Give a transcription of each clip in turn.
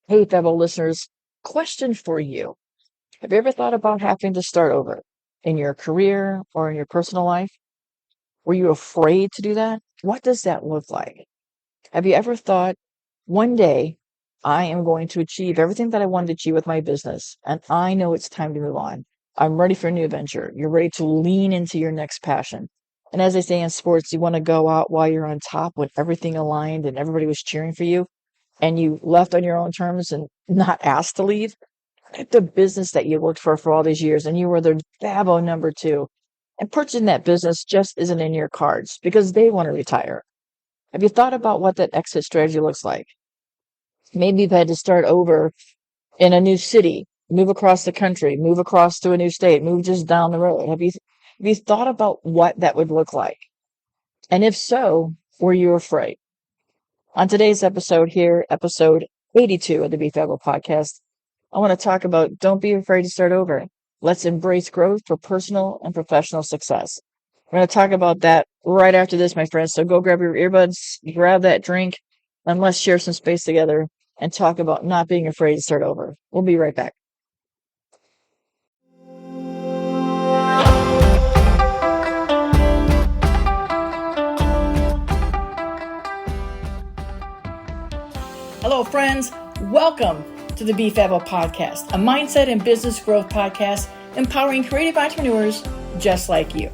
Hey, fellow listeners, question for you. Have you ever thought about having to start over in your career or in your personal life? Were you afraid to do that? What does that look like? Have you ever thought, one day I am going to achieve everything that I wanted to achieve with my business, and I know it's time to move on. I'm ready for a new adventure. You're ready to lean into your next passion. And as they say in sports, you want to go out while you're on top when everything aligned and everybody was cheering for you, and you left on your own terms and not asked to leave. At the business that you worked for all these years, and you were the Fabbo number two, and purchasing that business just isn't in your cards because they want to retire. Have you thought about what that exit strategy looks like? Maybe you've had to start over in a new city, move across the country, move across to a new state, move just down the road. Have you thought about what that would look like? And if so, were you afraid? On today's episode here, episode 82 of the Be Fabbo Podcast, I want to talk about don't be afraid to start over. Let's embrace growth for personal and professional success. We're going to talk about that right after this, my friends. So go grab your earbuds, grab that drink, and let's share some space together and talk about not being afraid to start over. We'll be right back. Hello, friends. Welcome to the Be Fabbo Podcast, a mindset and business growth podcast empowering creative entrepreneurs just like you.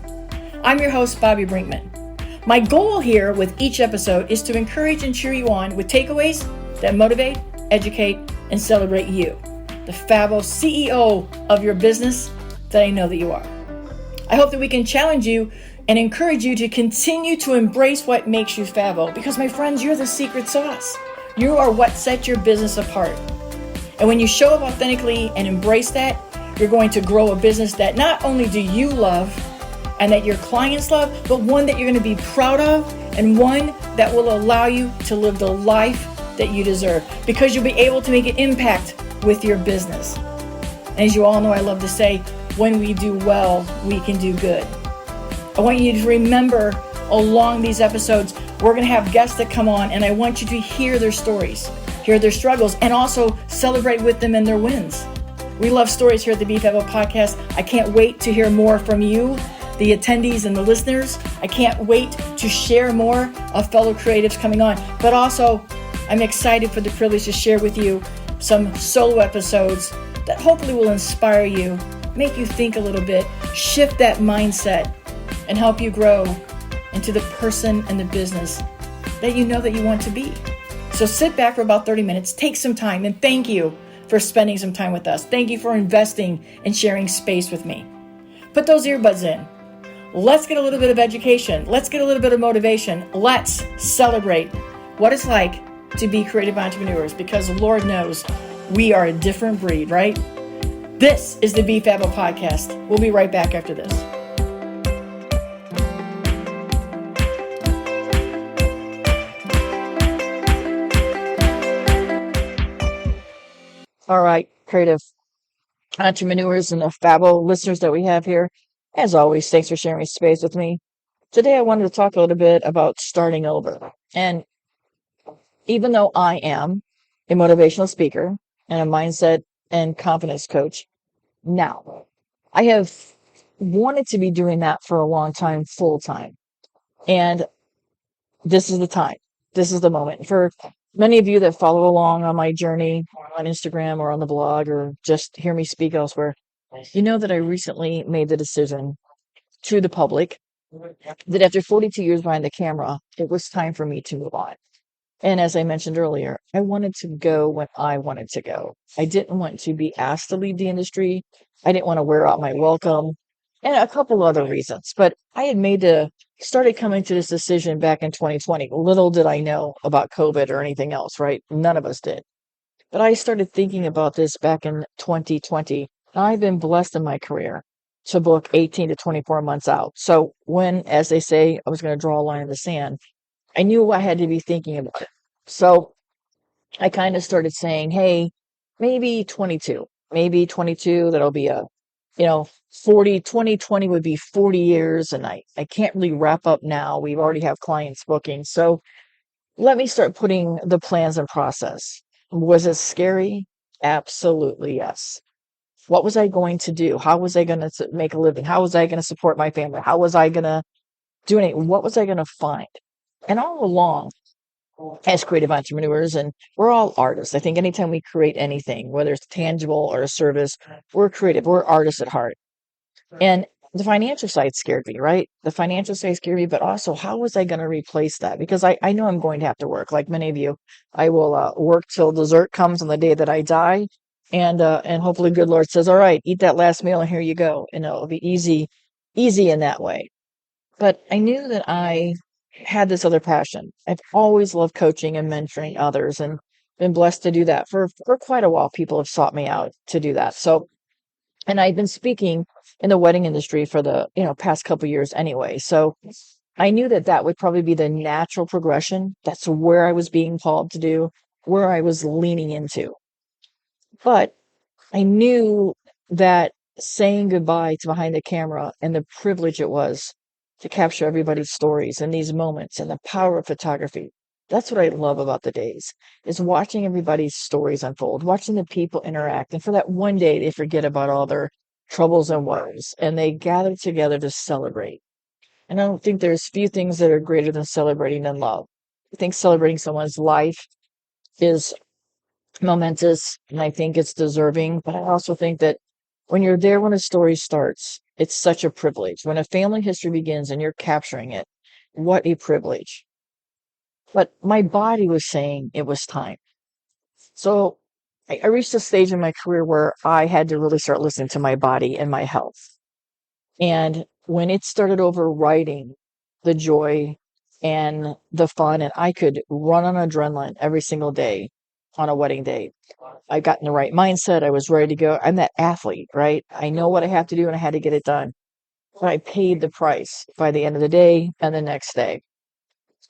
I'm your host, Bobbi Brinkman. My goal here with each episode is to encourage and cheer you on with takeaways that motivate, educate, and celebrate you, the Fabbo CEO of your business that I know that you are. I hope that we can challenge you and encourage you to continue to embrace what makes you Fabbo, because my friends, you're the secret sauce. You are what sets your business apart. And when you show up authentically and embrace that, you're going to grow a business that not only do you love and that your clients love, but one that you're going to be proud of and one that will allow you to live the life that you deserve, because you'll be able to make an impact with your business. And as you all know, I love to say, when we do well, we can do good. I want you to remember along these episodes, we're going to have guests that come on, and I want you to hear their stories, hear their struggles, and also celebrate with them and their wins. We love stories here at the Be Fabbo Podcast. I can't wait to hear more from you, the attendees and the listeners. I can't wait to share more of fellow creatives coming on, but also I'm excited for the privilege to share with you some solo episodes that hopefully will inspire you, make you think a little bit, shift that mindset, and help you grow into the person and the business that you know that you want to be. So sit back for about 30 minutes, take some time, and thank you for spending some time with us. Thank you for investing and sharing space with me. Put those earbuds in. Let's get a little bit of education. Let's get a little bit of motivation. Let's celebrate what it's like to be creative entrepreneurs, because Lord knows we are a different breed, right? This is the Be Fabbo Podcast. We'll be right back after this. All right, creative entrepreneurs and the Fabbo listeners that we have here. As always, thanks for sharing space with me. Today, I wanted to talk a little bit about starting over. And even though I am a motivational speaker and a mindset and confidence coach, now I have wanted to be doing that for a long time, full time. And this is the time. This is the moment. For many of you that follow along on my journey on Instagram or on the blog or just hear me speak elsewhere, you know that I recently made the decision to the public that after 42 years behind the camera, it was time for me to move on. And as I mentioned earlier, I wanted to go when I wanted to go. I didn't want to be asked to leave the industry. I didn't want to wear out my welcome, and a couple other reasons. But I had started coming to this decision back in 2020. Little did I know about COVID or anything else, right? None of us did. But I started thinking about this back in 2020. I've been blessed in my career to book 18 to 24 months out. So when, as they say, I was going to draw a line in the sand, I knew I had to be thinking about it. So I kind of started saying, hey, maybe 22, that'll be 2020 would be 40 years. And I can't really wrap up now. We already have clients booking. So let me start putting the plans in process. Was it scary? Absolutely, yes. What was I going to do? How was I going to make a living? How was I going to support my family? How was I going to do anything? What was I going to find? And all along, as creative entrepreneurs, and we're all artists. I think anytime we create anything, whether it's tangible or a service, we're creative. We're artists at heart. And the financial side scared me, right? The financial side scared me, but also how was I going to replace that? Because I know I'm going to have to work. Like many of you, I will work till dessert comes on the day that I die. And hopefully good Lord says, all right, eat that last meal and here you go. And it'll be easy in that way. But I knew that I had this other passion. I've always loved coaching and mentoring others and been blessed to do that for quite a while. People have sought me out to do that. So, and I've been speaking in the wedding industry for the, past couple years anyway. So I knew that that would probably be the natural progression. That's where I was being called to do, where I was leaning into. But I knew that saying goodbye to behind the camera and the privilege it was to capture everybody's stories and these moments and the power of photography. That's what I love about the days is watching everybody's stories unfold, watching the people interact. And for that one day, they forget about all their troubles and woes and they gather together to celebrate. And I don't think there's few things that are greater than celebrating than love. I think celebrating someone's life is momentous and I think it's deserving. But I also think that when you're there when a story starts, it's such a privilege. When a family history begins and you're capturing it, what a privilege. But my body was saying it was time. So I reached a stage in my career where I had to really start listening to my body and my health. And when it started overriding the joy and the fun, and I could run on adrenaline every single day on a wedding day, I got in the right mindset. I was ready to go. I'm that athlete, right? I know what I have to do and I had to get it done. But I paid the price by the end of the day and the next day.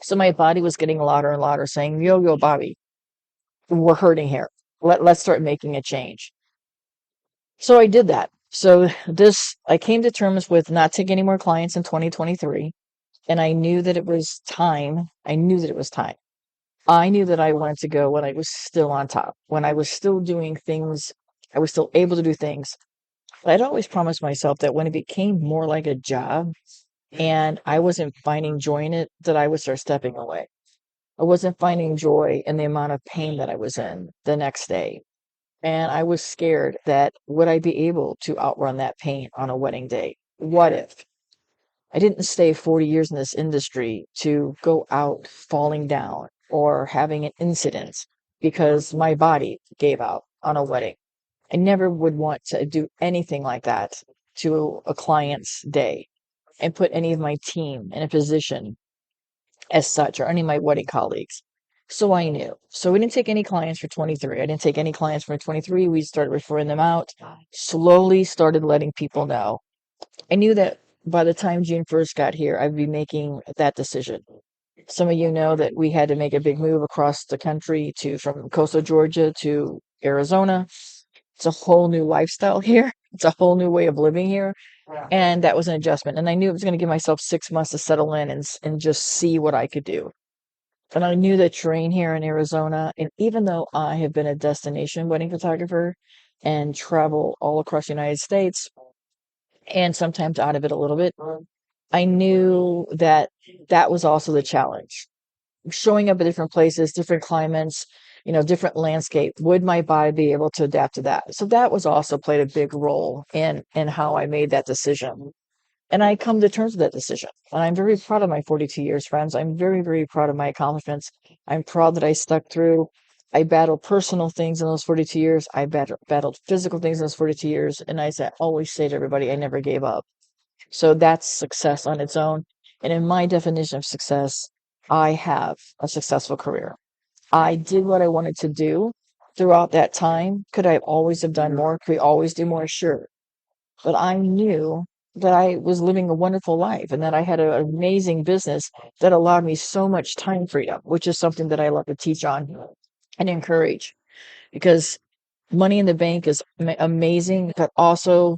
So my body was getting louder and louder saying, yo, Bobbi, we're hurting here. Let's start making a change. So I did that. So I came to terms with not taking any more clients in 2023. And I knew that it was time. I knew that it was time. I knew that I wanted to go when I was still on top, when I was still doing things, I was still able to do things. But I'd always promised myself that when it became more like a job and I wasn't finding joy in it, that I would start stepping away. I wasn't finding joy in the amount of pain that I was in the next day. And I was scared that would I be able to outrun that pain on a wedding day? What if? I didn't stay 40 years in this industry to go out falling down or having an incident because my body gave out on a wedding. I never would want to do anything like that to a client's day and put any of my team in a position as such or any of my wedding colleagues. So I knew. So we didn't take any clients for 23. I didn't take any clients for 23. We started referring them out, slowly started letting people know. I knew that by the time June 1st got here, I'd be making that decision. Some of you know that we had to make a big move across the country from coastal Georgia to Arizona. It's a whole new lifestyle here. It's a whole new way of living here. And that was an adjustment. And I knew it was going to give myself 6 months to settle in and just see what I could do. And I knew the terrain here in Arizona. And even though I have been a destination wedding photographer and travel all across the United States and sometimes out of it a little bit, I knew that that was also the challenge. Showing up at different places, different climates, different landscape. Would my body be able to adapt to that? So that was also played a big role in how I made that decision. And I come to terms with that decision. And I'm very proud of my 42 years, friends. I'm very, very proud of my accomplishments. I'm proud that I stuck through. I battled personal things in those 42 years. I battled physical things in those 42 years. And always say to everybody, I never gave up. So that's success on its own. And in my definition of success, I have a successful career. I did what I wanted to do throughout that time. Could I always have done more? Could we always do more? Sure. But I knew that I was living a wonderful life and that I had an amazing business that allowed me so much time freedom, which is something that I love to teach on and encourage because money in the bank is amazing, but also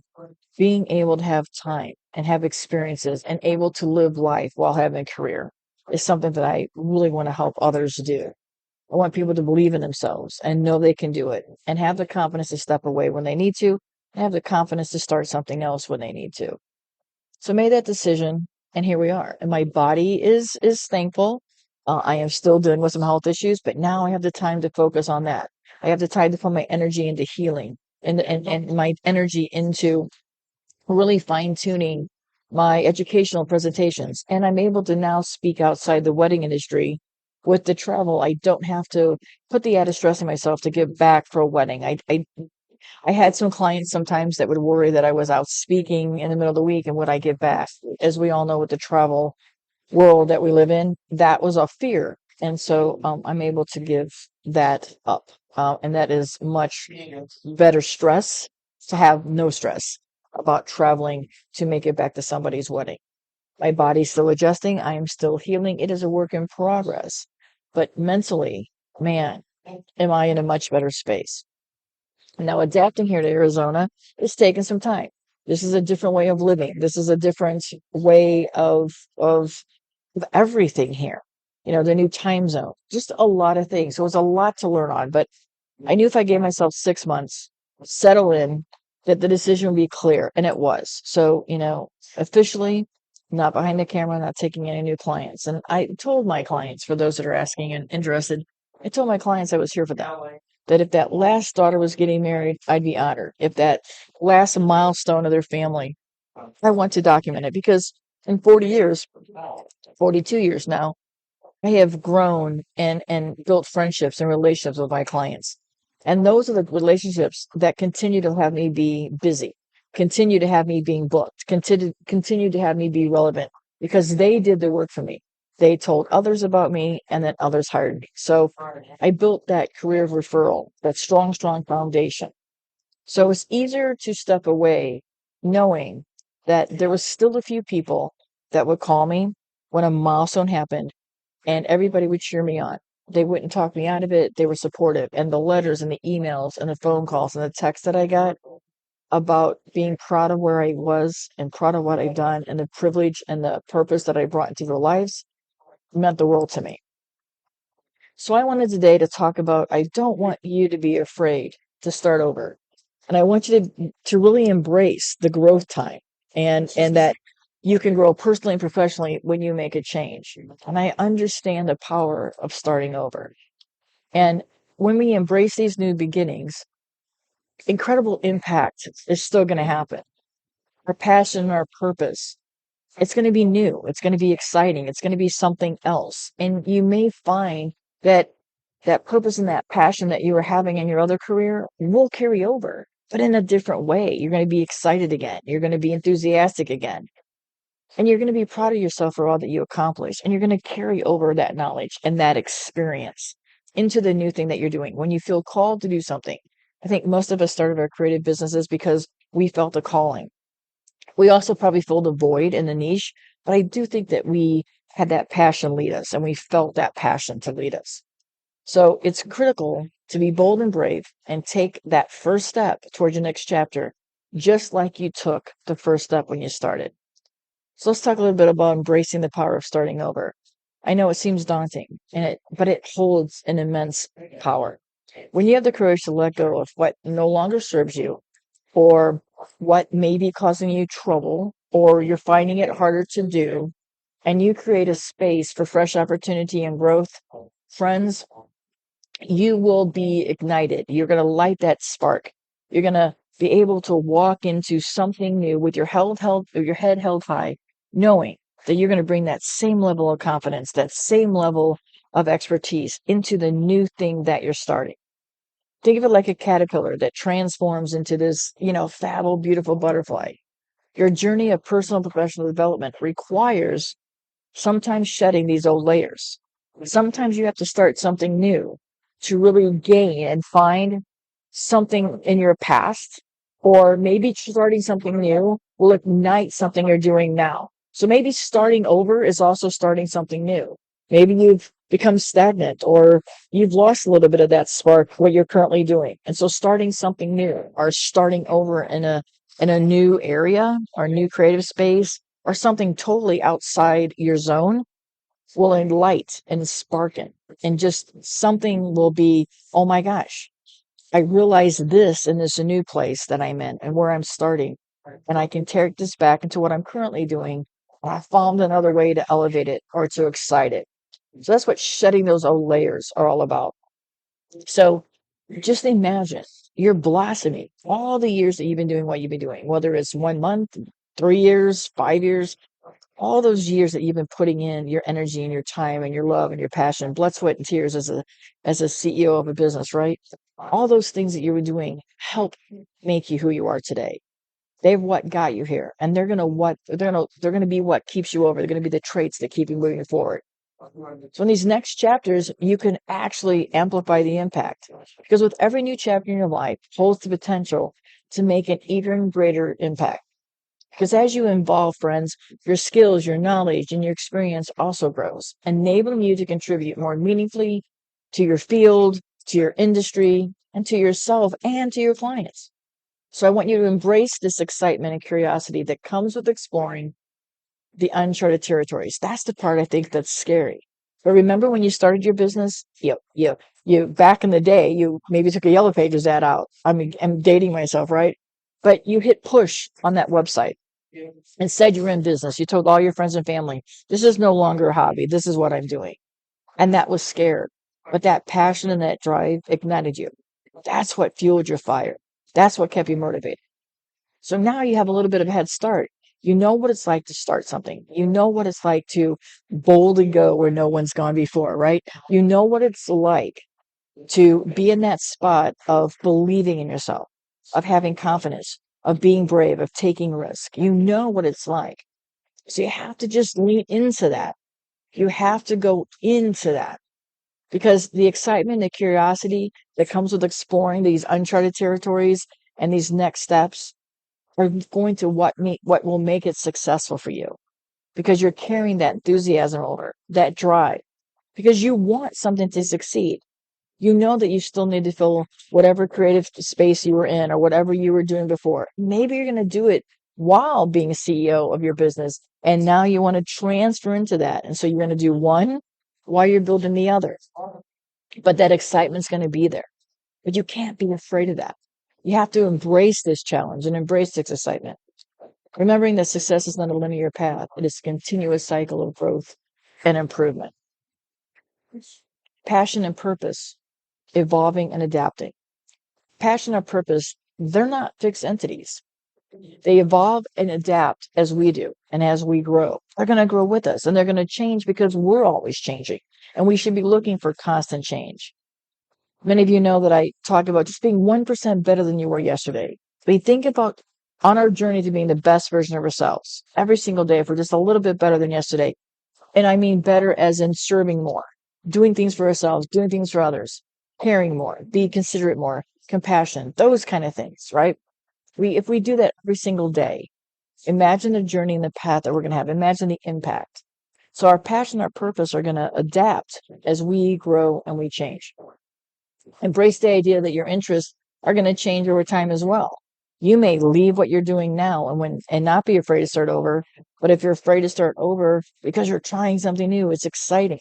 being able to have time and have experiences and able to live life while having a career is something that I really want to help others do. I want people to believe in themselves and know they can do it and have the confidence to step away when they need to and have the confidence to start something else when they need to. So I made that decision, and here we are. And my body is thankful. I am still dealing with some health issues, but now I have the time to focus on that. I have the time to put my energy into healing and my energy into really fine tuning my educational presentations. And I'm able to now speak outside the wedding industry. With the travel, I don't have to put the added stress on myself to give back for a wedding. I had some clients sometimes that would worry that I was out speaking in the middle of the week and would I give back? As we all know, with the travel world that we live in, that was a fear. And so I'm able to give that up. And that is much better stress to have no stress about traveling to make it back to somebody's wedding. My body's still adjusting. I am still healing. It is a work in progress. But mentally, man, am I in a much better space. Now, adapting here to Arizona is taking some time. This is a different way of living. This is a different way of everything here. The new time zone, just a lot of things. So it was a lot to learn on, but I knew if I gave myself 6 months, settle in, that the decision would be clear, and it was. So, officially, not behind the camera, not taking any new clients. And I told my clients, for those that are asking and interested, I told my clients I was here for them. That if that last daughter was getting married, I'd be honored. If that last milestone of their family, I want to document it because in 40 years, 42 years now, I have grown and built friendships and relationships with my clients. And those are the relationships that continue to have me be busy, continue to have me being booked, continue to have me be relevant because they did the work for me. They told others about me and then others hired me. So I built that career of referral, that strong foundation. So it's easier to step away knowing that there was still a few people that would call me when a milestone happened and everybody would cheer me on. They wouldn't talk me out of it. They were supportive. And the letters and the emails and the phone calls and the texts that I got about being proud of where I was and proud of what I've done and the privilege and the purpose that I brought into their lives meant the world to me. So I wanted today to talk about, I don't want you to be afraid to start over. And I want you to really embrace the growth time and that you can grow personally and professionally when you make a change. And I understand the power of starting over. And when we embrace these new beginnings, incredible impact is still going to happen. Our passion and our purpose, it's going to be new. It's going to be exciting. It's going to be something else. And you may find that that purpose and that passion that you were having in your other career will carry over, but in a different way. You're going to be excited again. You're going to be enthusiastic again. And you're going to be proud of yourself for all that you accomplished. And you're going to carry over that knowledge and that experience into the new thing that you're doing. When you feel called to do something, I think most of us started our creative businesses because we felt a calling. We also probably filled a void in the niche, but I do think that we had that passion lead us and we felt that passion to lead us. So it's critical to be bold and brave and take that first step towards your next chapter, just like you took the first step when you started. So let's talk a little bit about embracing the power of starting over. I know it seems daunting, but it holds an immense power. When you have the courage to let go of what no longer serves you, or what may be causing you trouble, or you're finding it harder to do, and you create a space for fresh opportunity and growth, friends, you will be ignited. You're going to light that spark. You're going to be able to walk into something new with your head held high, knowing that you're going to bring that same level of confidence, that same level of expertise into the new thing that you're starting. Think of it like a caterpillar that transforms into this, fabbo, beautiful butterfly. Your journey of personal and professional development requires sometimes shedding these old layers. Sometimes you have to start something new to really gain and find something in your past, or maybe starting something new will ignite something you're doing now. So maybe starting over is also starting something new. Maybe you've become stagnant or you've lost a little bit of that spark, what you're currently doing. And so starting something new or starting over in a new area or new creative space or something totally outside your zone will enlight and sparken, and just something will be, oh my gosh, I realize this in this new place that I'm in and where I'm starting. And I can take this back into what I'm currently doing. And I found another way to elevate it or to excite it. So that's what shedding those old layers are all about. So just imagine you're blossoming all the years that you've been doing what you've been doing, whether it's 1 month, 3 years, 5 years, all those years that you've been putting in your energy and your time and your love and your passion, blood, sweat, and tears as a CEO of a business, right? All those things that you were doing help make you who you are today. They've what got you here, and they're gonna be what keeps you over. They're gonna be the traits that keep you moving forward. So in these next chapters, you can actually amplify the impact, because with every new chapter in your life holds the potential to make an even greater impact. Because as you evolve, friends, your skills, your knowledge, and your experience also grows, enabling you to contribute more meaningfully to your field, to your industry, and to yourself and to your clients. So I want you to embrace this excitement and curiosity that comes with exploring the uncharted territories. That's the part I think that's scary. But remember when you started your business, you back in the day, you maybe took a Yellow Pages ad out. I mean, I'm dating myself, right? But you hit push on that website and said you were in business. You told all your friends and family, this is no longer a hobby. This is what I'm doing. And that was scared. But that passion and that drive ignited you. That's what fueled your fire. That's what kept you motivated. So now you have a little bit of a head start. You know what it's like to start something. You know what it's like to boldly go where no one's gone before, right? You know what it's like to be in that spot of believing in yourself, of having confidence, of being brave, of taking risk. You know what it's like. So you have to just lean into that. You have to go into that, because the excitement, the curiosity that comes with exploring these uncharted territories and these next steps are going to what will make it successful for you, because you're carrying that enthusiasm over, that drive, because you want something to succeed. You know that you still need to fill whatever creative space you were in or whatever you were doing before. Maybe you're going to do it while being a CEO of your business, and now you want to transfer into that. And so you're going to do one while you're building the other. But that excitement's going to be there. But you can't be afraid of that. You have to embrace this challenge and embrace this excitement, remembering that success is not a linear path. It is a continuous cycle of growth and improvement. Passion and purpose, evolving and adapting. Passion and purpose, they're not fixed entities. They evolve and adapt as we do and as we grow. They're going to grow with us, and they're going to change because we're always changing, and we should be looking for constant change. Many of you know that I talk about just being 1% better than you were yesterday. We think about on our journey to being the best version of ourselves every single day. If we're just a little bit better than yesterday, and I mean better as in serving more, doing things for ourselves, doing things for others, caring more, be considerate more, compassion, those kind of things, right? If we do that every single day, imagine the journey and the path that we're going to have. Imagine the impact. So our passion, our purpose are going to adapt as we grow and we change. Embrace the idea that your interests are going to change over time as well. You may leave what you're doing now and not be afraid to start over. But if you're afraid to start over because you're trying something new, it's exciting.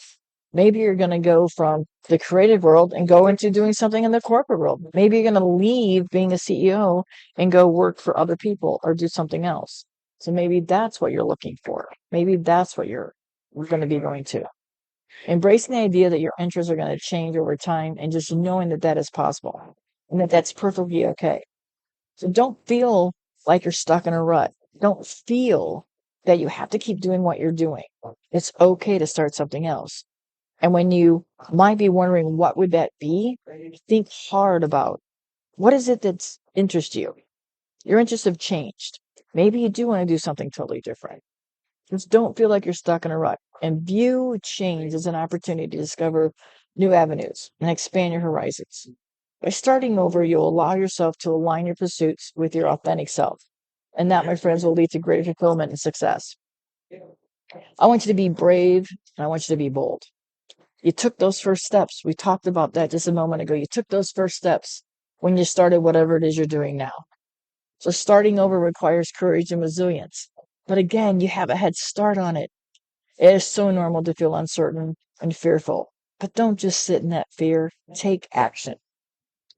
Maybe you're going to go from the creative world and go into doing something in the corporate world. Maybe you're going to leave being a CEO and go work for other people or do something else. So maybe that's what you're looking for. Maybe that's what we're going to be going to. Embracing the idea that your interests are going to change over time, and just knowing that that is possible and that that's perfectly okay. So don't feel like you're stuck in a rut. Don't feel that you have to keep doing what you're doing. It's okay to start something else. And when you might be wondering what would that be, think hard about what is it that's interests you. Your interests have changed. Maybe you do want to do something totally different. Just don't feel like you're stuck in a rut, and view change as an opportunity to discover new avenues and expand your horizons. By starting over, you'll allow yourself to align your pursuits with your authentic self. And that, my friends, will lead to greater fulfillment and success. I want you to be brave, and I want you to be bold. You took those first steps. We talked about that just a moment ago. You took those first steps when you started whatever it is you're doing now. So starting over requires courage and resilience. But again, you have a head start on it. It is so normal to feel uncertain and fearful, but don't just sit in that fear. Take action.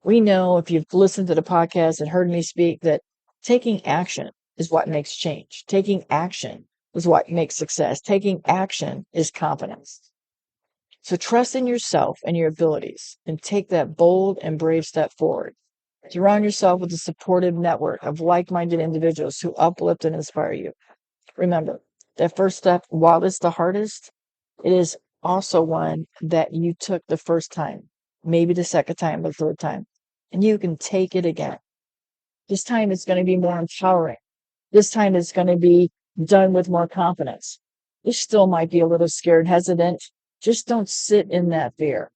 We know if you've listened to the podcast and heard me speak that taking action is what makes change. Taking action is what makes success. Taking action is confidence. So trust in yourself and your abilities and take that bold and brave step forward. Surround yourself with a supportive network of like-minded individuals who uplift and inspire you. Remember, that first step, while it's the hardest, it is also one that you took the first time, maybe the second time, the third time, and you can take it again. This time it's going to be more empowering. This time it's going to be done with more confidence. You still might be a little scared, hesitant. Just don't sit in that fear.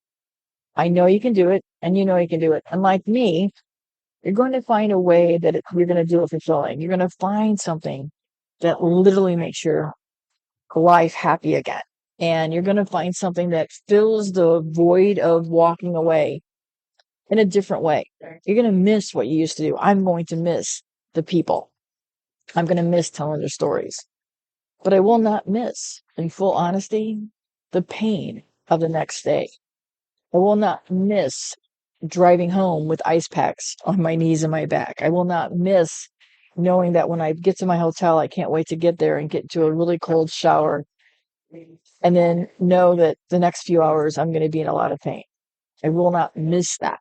I know you can do it, and you know you can do it. And like me, you're going to find a way that you're going to do it fulfilling. You're going to find something that literally makes your life happy again. And you're going to find something that fills the void of walking away in a different way. You're going to miss what you used to do. I'm going to miss the people. I'm going to miss telling their stories. But I will not miss, in full honesty, the pain of the next day. I will not miss driving home with ice packs on my knees and my back. I will not miss knowing that when I get to my hotel, I can't wait to get there and get into a really cold shower and then know that the next few hours I'm going to be in a lot of pain. I will not miss that.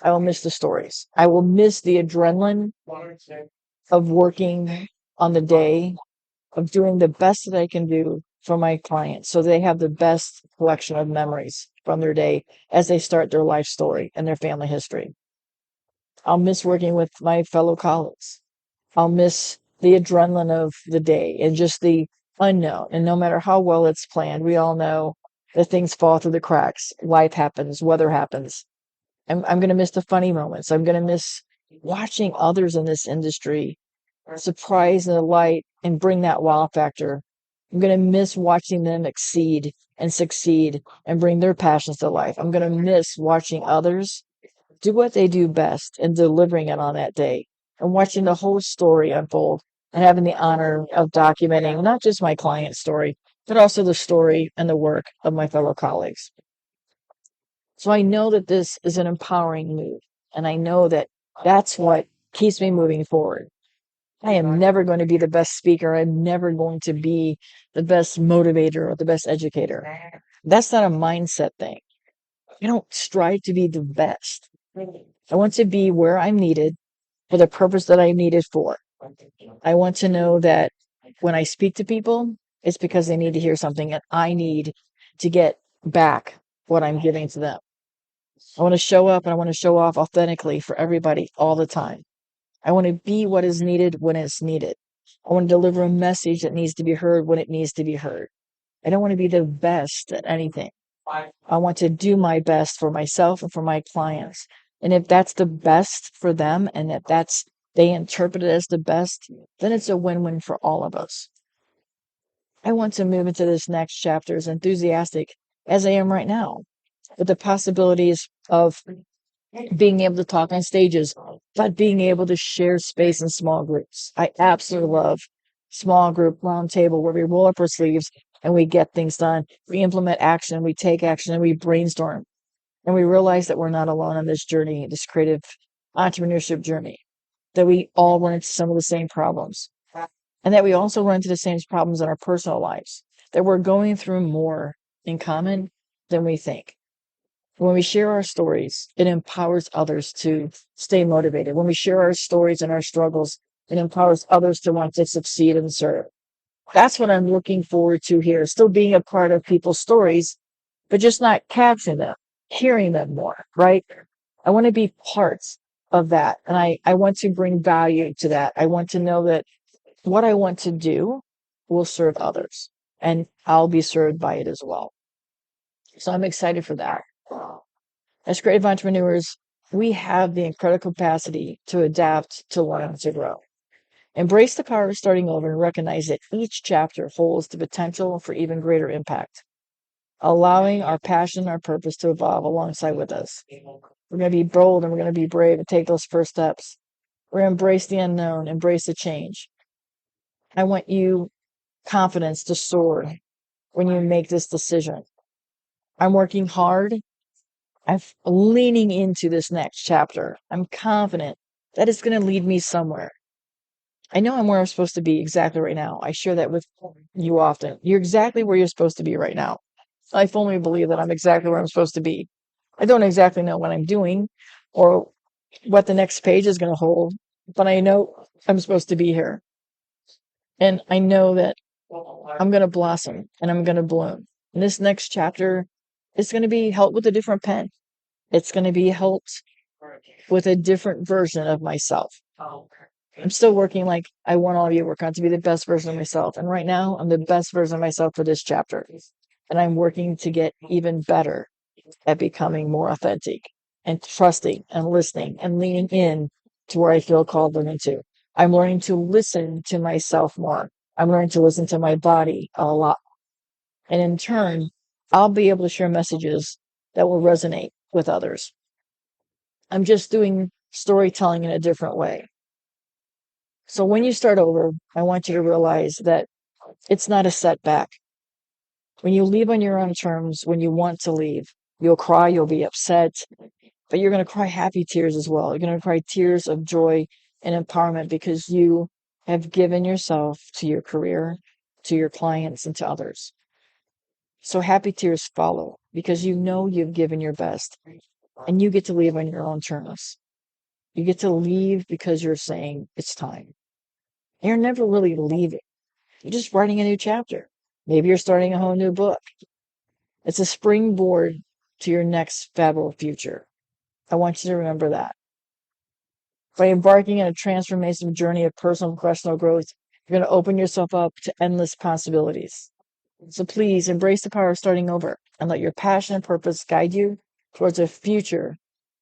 I will miss the stories. I will miss the adrenaline of working on the day, of doing the best that I can do for my clients so they have the best collection of memories from their day as they start their life story and their family history. I'll miss working with my fellow colleagues. I'll miss the adrenaline of the day and just the unknown. And no matter how well it's planned, we all know that things fall through the cracks. Life happens, weather happens. I'm going to miss the funny moments. I'm going to miss watching others in this industry surprise and delight and bring that wow factor. I'm going to miss watching them exceed and succeed and bring their passions to life. I'm going to miss watching others do what they do best and delivering it on that day and watching the whole story unfold and having the honor of documenting not just my client's story, but also the story and the work of my fellow colleagues. So I know that this is an empowering move, and I know that that's what keeps me moving forward. I am never going to be the best speaker. I'm never going to be the best motivator or the best educator. That's not a mindset thing. I don't strive to be the best. I want to be where I'm needed for the purpose that I'm needed for. I want to know that when I speak to people, it's because they need to hear something and I need to get back what I'm giving to them. I want to show up and I want to show off authentically for everybody all the time. I want to be what is needed when it's needed. I want to deliver a message that needs to be heard when it needs to be heard. I don't want to be the best at anything. I want to do my best for myself and for my clients. And if that's the best for them and if they interpret it as the best, then it's a win-win for all of us. I want to move into this next chapter as enthusiastic as I am right now, with the possibilities of being able to talk on stages, but being able to share space in small groups. I absolutely love small group roundtable where we roll up our sleeves and we get things done. We implement action, we take action, and we brainstorm. And we realize that we're not alone on this journey, this creative entrepreneurship journey, that we all run into some of the same problems, and that we also run into the same problems in our personal lives, that we're going through more in common than we think. When we share our stories, it empowers others to stay motivated. When we share our stories and our struggles, it empowers others to want to succeed and serve. That's what I'm looking forward to here. Still being a part of people's stories, but just not capturing them, hearing them more, right? I want to be parts of that. And I want to bring value to that. I want to know that what I want to do will serve others and I'll be served by it as well. So I'm excited for that. As creative entrepreneurs, we have the incredible capacity to adapt, to learn, to grow. Embrace the power of starting over and recognize that each chapter holds the potential for even greater impact, allowing our passion, our purpose to evolve alongside with us. We're going to be bold and we're going to be brave and take those first steps. We're going to embrace the unknown, embrace the change. I want you confidence to soar when you make this decision. I'm working hard. I'm leaning into this next chapter. I'm confident that it's going to lead me somewhere. I know I'm where I'm supposed to be exactly right now. I share that with you often. You're exactly where you're supposed to be right now. I fully believe that I'm exactly where I'm supposed to be. I don't exactly know what I'm doing or what the next page is going to hold, but I know I'm supposed to be here. And I know that I'm going to blossom and I'm going to bloom. And this next chapter is going to be helped with a different pen. It's going to be helped with a different version of myself. I'm still working like I want all of you to work on to be the best version of myself. And right now, I'm the best version of myself for this chapter. And I'm working to get even better at becoming more authentic and trusting and listening and leaning in to where I feel called into. I'm learning to listen to myself more. I'm learning to listen to my body a lot. And in turn, I'll be able to share messages that will resonate with others. I'm just doing storytelling in a different way. So when you start over, I want you to realize that it's not a setback. When you leave on your own terms, when you want to leave, you'll cry, you'll be upset, but you're going to cry happy tears as well. You're going to cry tears of joy and empowerment because you have given yourself to your career, to your clients, and to others. So happy tears follow because you know you've given your best and you get to leave on your own terms. You get to leave because you're saying it's time. And you're never really leaving. You're just writing a new chapter. Maybe you're starting a whole new book. It's a springboard to your next fabulous future. I want you to remember that. By embarking on a transformative journey of personal and professional growth, you're going to open yourself up to endless possibilities. So please embrace the power of starting over and let your passion and purpose guide you towards a future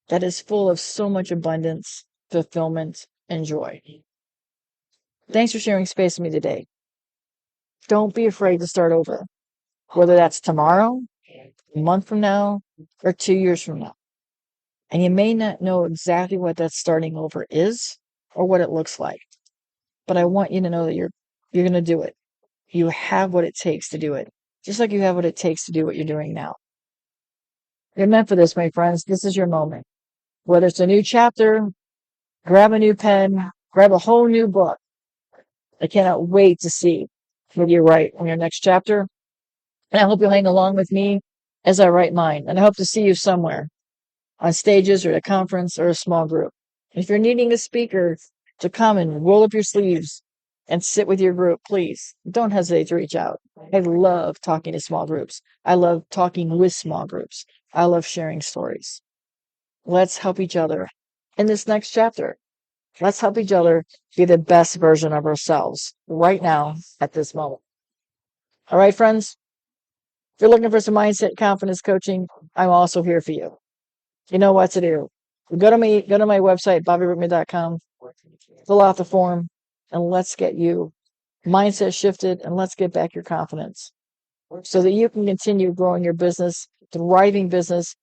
that is full of so much abundance, fulfillment, and joy. Thanks for sharing space with me today. Don't be afraid to start over, whether that's tomorrow, a month from now, or 2 years from now. And you may not know exactly what that starting over is or what it looks like, but I want you to know that you're going to do it. You have what it takes to do it, just like you have what it takes to do what you're doing now. You're meant for this, my friends. This is your moment. Whether it's a new chapter, grab a new pen, grab a whole new book. I cannot wait to see what you write on your next chapter. And I hope you'll hang along with me as I write mine. And I hope to see you somewhere on stages or at a conference or a small group. If you're needing a speaker to come and roll up your sleeves and sit with your group, please don't hesitate to reach out. I love talking to small groups. I love talking with small groups. I love sharing stories. Let's help each other in this next chapter. Let's help each other be the best version of ourselves right now at this moment. All right, friends? If you're looking for some mindset confidence coaching, I'm also here for you. You know what to do. Go to my website, bobbywhitman.com, fill out the form, and let's get you mindset shifted, and let's get back your confidence so that you can continue growing your business, thriving business,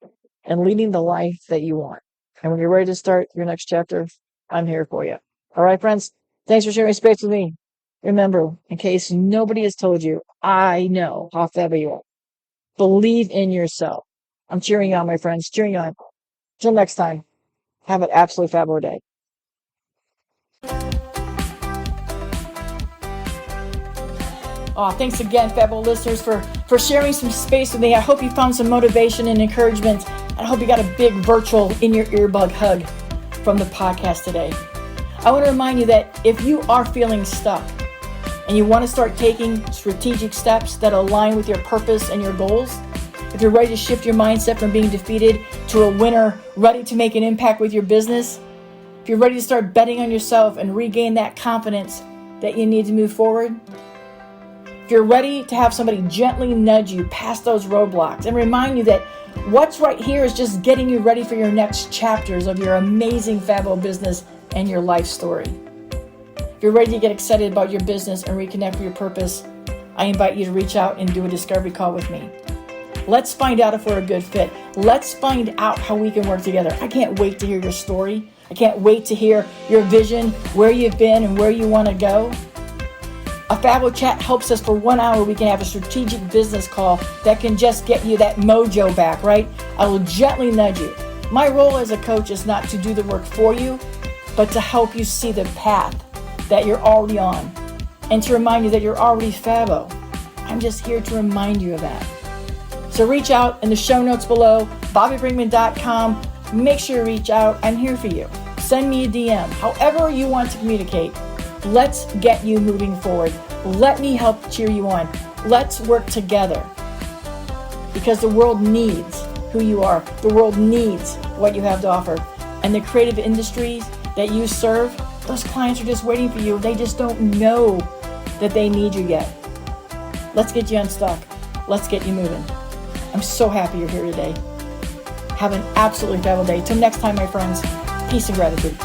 and leading the life that you want. And when you're ready to start your next chapter, I'm here for you. All right, friends? Thanks for sharing space with me. Remember, in case nobody has told you, I know how fabulous you are. Believe in yourself. I'm cheering you on, my friends. Cheering you on. Till next time, have an absolutely fabulous day. Thanks again, Fabbo listeners, for sharing some space with me. I hope you found some motivation and encouragement. I hope you got a big virtual in your earbud hug from the podcast today. I want to remind you that if you are feeling stuck and you want to start taking strategic steps that align with your purpose and your goals, if you're ready to shift your mindset from being defeated to a winner, ready to make an impact with your business, if you're ready to start betting on yourself and regain that confidence that you need to move forward, if you're ready to have somebody gently nudge you past those roadblocks and remind you that what's right here is just getting you ready for your next chapters of your amazing Fabbo business and your life story. If you're ready to get excited about your business and reconnect with your purpose, I invite you to reach out and do a discovery call with me. Let's find out if we're a good fit. Let's find out how we can work together. I can't wait to hear your story. I can't wait to hear your vision, where you've been and where you want to go. A Fabbo chat helps us for 1 hour. We can have a strategic business call that can just get you that mojo back, right? I will gently nudge you. My role as a coach is not to do the work for you, but to help you see the path that you're already on and to remind you that you're already Fabbo. I'm just here to remind you of that. So reach out in the show notes below, BobbiBrinkman.com. Make sure you reach out. I'm here for you. Send me a DM. However you want to communicate. Let's get you moving forward. Let me help cheer you on. Let's work together. Because the world needs who you are. The world needs what you have to offer. And the creative industries that you serve, those clients are just waiting for you. They just don't know that they need you yet. Let's get you unstuck. Let's get you moving. I'm so happy you're here today. Have an absolutely fabulous day. Till next time, my friends. Peace and gratitude.